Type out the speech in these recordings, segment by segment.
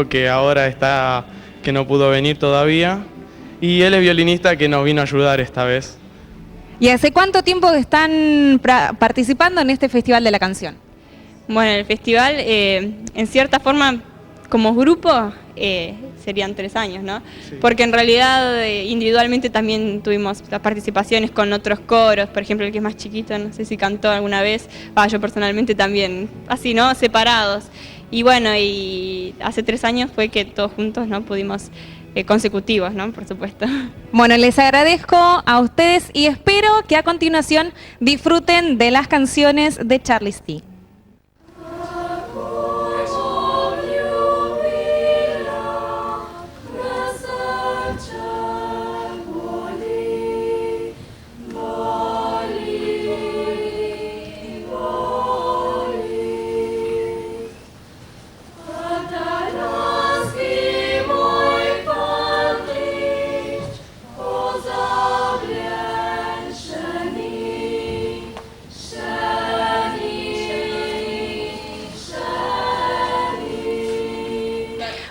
que ahora está, que no pudo venir todavía, y él es violinista que nos vino a ayudar esta vez. ¿Y hace cuánto tiempo que están participando en este Festival de la Canción? Bueno, el festival, en cierta forma, como grupo, serían 3 años, ¿no? Sí. Porque en realidad, individualmente también tuvimos las participaciones con otros coros, por ejemplo, el que es más chiquito, no sé si cantó alguna vez, yo personalmente también, así, ¿no? Separados. Y bueno, y hace 3 años fue que todos juntos, ¿no? Pudimos, consecutivos, ¿no? Por supuesto. Bueno, les agradezco a ustedes y espero que a continuación disfruten de las canciones de Charles T.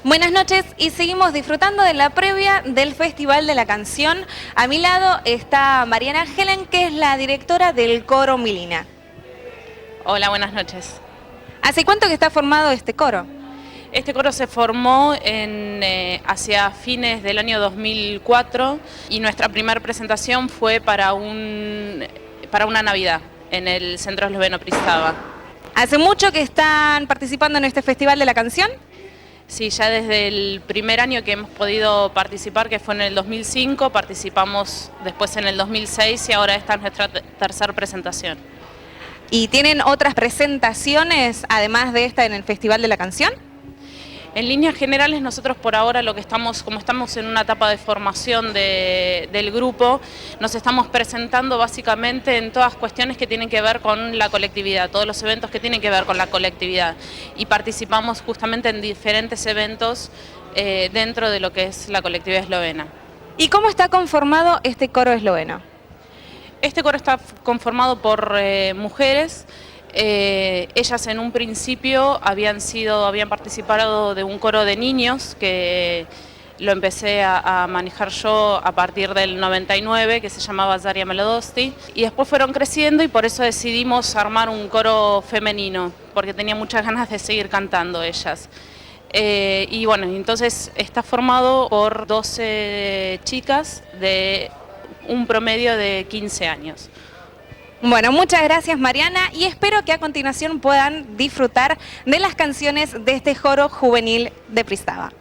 Buenas noches y seguimos disfrutando de la previa del Festival de la Canción. A mi lado está Mariana Helen, que es la directora del coro Milina. Hola, buenas noches. ¿Hace cuánto que está formado este coro? Este coro se formó hacia fines del año 2004 y nuestra primera presentación fue para una Navidad en el Centro Esloveno Pristava. ¿Hace mucho que están participando en este Festival de la Canción? Sí, ya desde el primer año que hemos podido participar, que fue en el 2005, participamos después en el 2006 y ahora esta es nuestra tercera presentación. ¿Y tienen otras presentaciones, además de esta, en el Festival de la Canción? En líneas generales, nosotros por ahora como estamos en una etapa de formación del grupo, nos estamos presentando básicamente en todas cuestiones que tienen que ver con la colectividad, todos los eventos que tienen que ver con la colectividad. Y participamos justamente en diferentes eventos dentro de lo que es la colectividad eslovena. ¿Y cómo está conformado este coro esloveno? Este coro está conformado por mujeres. Ellas en un principio habían participado de un coro de niños que lo empecé a manejar yo a partir del 99, que se llamaba Zaria Melodosti, y después fueron creciendo y por eso decidimos armar un coro femenino, porque tenía muchas ganas de seguir cantando ellas. Y bueno, entonces está formado por 12 chicas de un promedio de 15 años. Bueno, muchas gracias Mariana y espero que a continuación puedan disfrutar de las canciones de este coro juvenil de Pristava.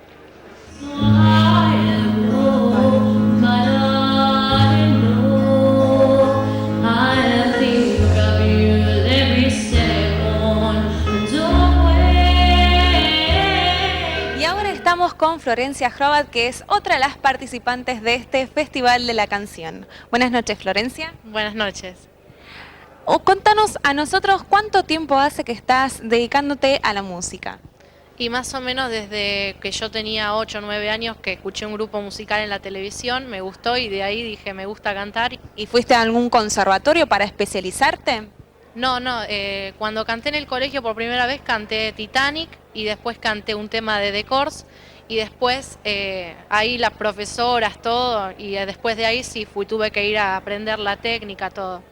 Y ahora estamos con Florencia Hrobat, que es otra de las participantes de este Festival de la Canción. Buenas noches, Florencia. Buenas noches. Contanos a nosotros cuánto tiempo hace que estás dedicándote a la música. Y más o menos desde que yo tenía 8 o 9 años que escuché un grupo musical en la televisión, me gustó y de ahí dije me gusta cantar. ¿Y fuiste a algún conservatorio para especializarte? No, cuando canté en el colegio por primera vez canté Titanic y después canté un tema de The Corrs y después ahí las profesoras, todo, y después de ahí sí tuve que ir a aprender la técnica, todo.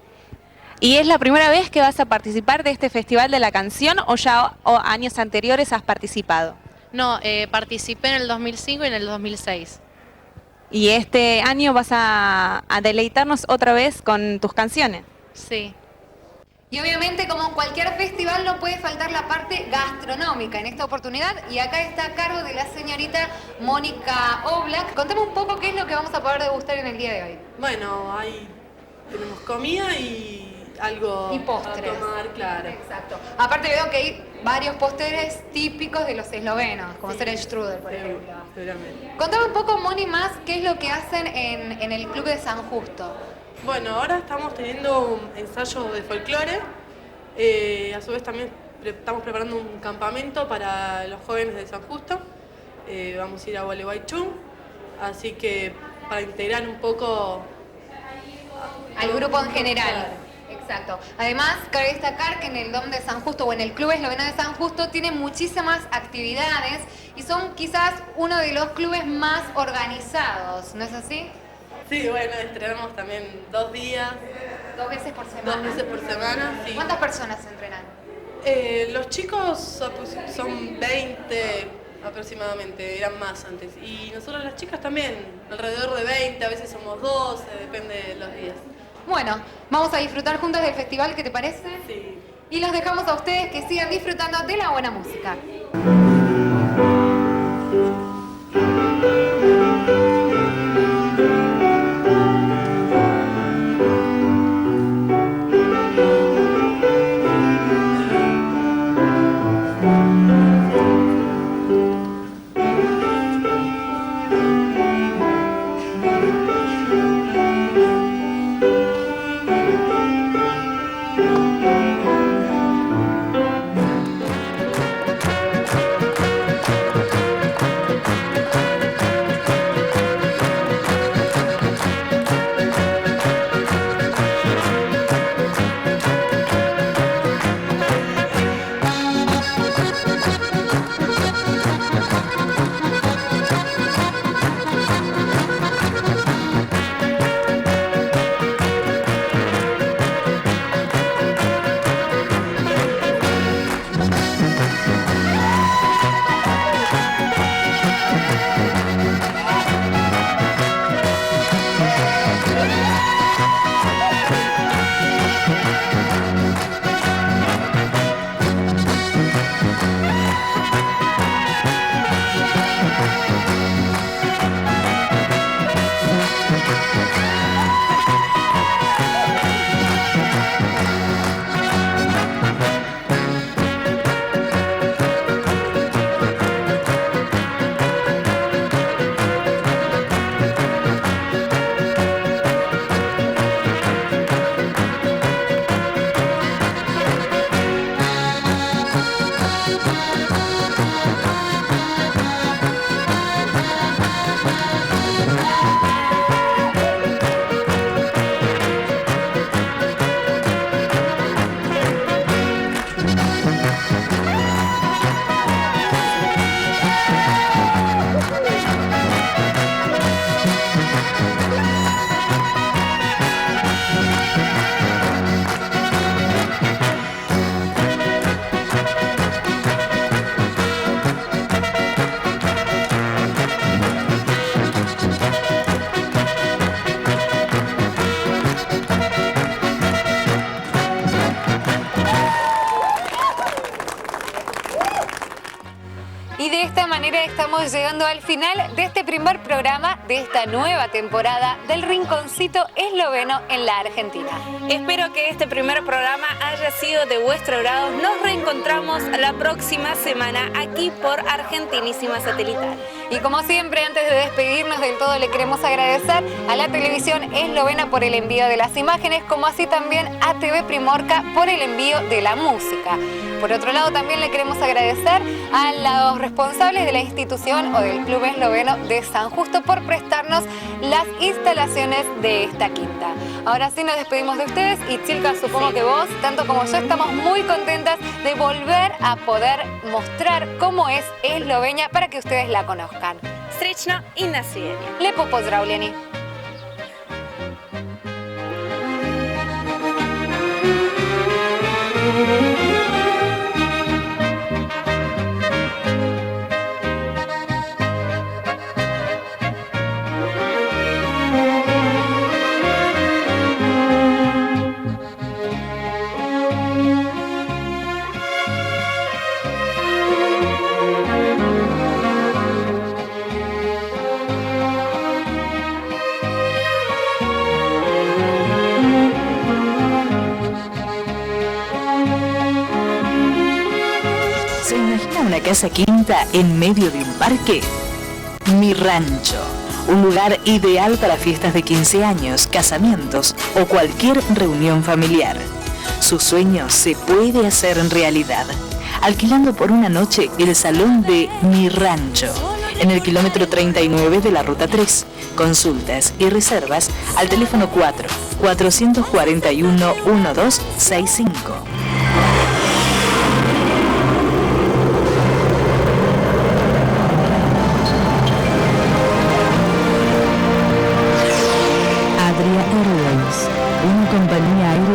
¿Y es la primera vez que vas a participar de este Festival de la Canción o ya años anteriores has participado? No, participé en el 2005 y en el 2006. ¿Y este año vas a deleitarnos otra vez con tus canciones? Sí. Y obviamente, como en cualquier festival, no puede faltar la parte gastronómica en esta oportunidad. Y acá está a cargo de la señorita Mónica Oblak. Contame un poco qué es lo que vamos a poder degustar en el día de hoy. Bueno, ahí tenemos comida y algo Y postres. a tomar, claro. Exacto. Aparte veo que hay varios postres típicos de los eslovenos, como ser el strudel, por ejemplo. Seguramente. Contame un poco, Moni, más qué es lo que hacen en el Club de San Justo. Bueno, ahora estamos teniendo un ensayo de folclore. A su vez también estamos preparando un campamento para los jóvenes de San Justo. Vamos a ir a Gualeguaychú. Así que para integrar un poco Al grupo en general. Claro. Exacto. Además, cabe destacar que en el DOM de San Justo o en el Club Esloveno de San Justo tienen muchísimas actividades y son quizás uno de los clubes más organizados, ¿no es así? Sí, bueno, entrenamos también 2 días. 2 veces por semana. 2 veces por semana, sí. ¿Cuántas personas entrenan? Los chicos son 20 aproximadamente, eran más antes. Y nosotros las chicas también, alrededor de 20, a veces somos 12, depende de los días. Bueno, vamos a disfrutar juntos del festival, ¿qué te parece? Sí. Y los dejamos a ustedes que sigan disfrutando de la buena música. Y de esta manera estamos llegando al final de este primer programa de esta nueva temporada del Rinconcito Esloveno en la Argentina. Espero que este primer programa haya sido de vuestro agrado. Nos reencontramos la próxima semana aquí por Argentinísima Satelital. Y como siempre, antes de despedirnos del todo, le queremos agradecer a la televisión eslovena por el envío de las imágenes, como así también a TV Primorka por el envío de la música. Por otro lado, también le queremos agradecer a los responsables de la institución o del Club Esloveno de San Justo por prestarnos las instalaciones de esta quinta. Ahora sí nos despedimos de ustedes y Chilka, supongo que vos, tanto como yo, estamos muy contentas de volver a poder mostrar cómo es Eslovenia para que ustedes la conozcan. Srećno i na svijenje. Lepo pozdravljeni. Una casa quinta en medio de un parque. Mi Rancho, un lugar ideal para fiestas de 15 años, casamientos o cualquier reunión familiar. Su sueño se puede hacer en realidad, alquilando por una noche el salón de Mi Rancho, en el kilómetro 39 de la Ruta 3. Consultas y reservas al teléfono 4-441-1265. Adria Airways, una compañía aérea